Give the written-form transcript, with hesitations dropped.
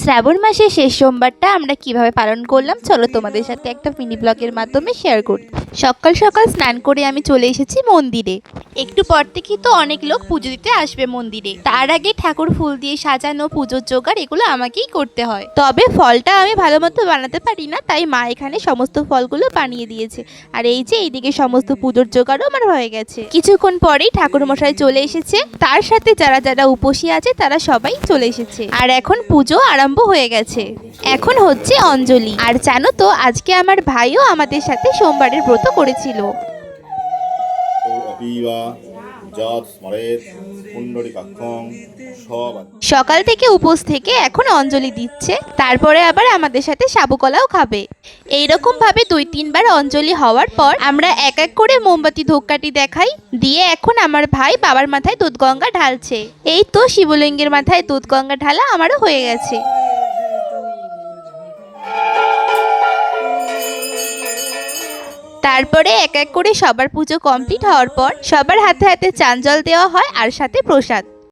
শ্রাবণ মাসের শেষ সোমবারটা আমরা কিভাবে পালন করলাম চলো তোমাদের সাথে একটা মিনি ব্লগের মাধ্যমে শেয়ার করি। সকাল সকাল স্নান করে আমি চলে এসেছি মন্দিরে। একটু পর থেকেই তো অনেক লোক পুজো দিতে আসবে মন্দিরে। তার আগে ঠাকুর ফুল দিয়ে সাজানো, পুজোর জোগাড় এগুলো আমাকেই করতে হয়। তবে ফলটা আমি ভালো মতো বানাতে পারি না, তাই মা এখানে সমস্ত ফলগুলো বানিয়ে দিয়েছে। আর এই যে এইদিকে সমস্ত পুজোর জোগাড়ও আমার হয়ে গেছে। কিছুক্ষণ পরেই ঠাকুর মশাই চলে এসেছে, তার সাথে যারা যারা উপসী আছে তারা সবাই চলে এসেছে। আর এখন পুজো আরম্ভ হয়ে গেছে। এখন হচ্ছে অঞ্জলি। আর জানো তো আজকে আমার ভাইও আমাদের সাথে সোমবারের ব্রত করেছিল। সকাল থেকে উপোস থেকে এখন অঞ্জলি দিচ্ছে, তারপরে আবার আমাদের সাথে সাবুকলাও খাবে। এইরকম ভাবে 2-3 বার অঞ্জলি হওয়ার পর আমরা এক এক করে মোমবাতি ধূপকাঠি দেখাই, দিয়ে এখন আমার ভাই বাবার মাথায় দুধ গঙ্গা ঢালছে। এই তো শিবলিঙ্গের মাথায় দুধ গঙ্গা ঢালা আমারও হয়ে গেছে। তারপরে এক এক করে সবার পুজো কমপ্লিট হওয়ার পর সবার হাতে হাতে চান জল দেওয়া হয় আর সাথে প্রসাদ।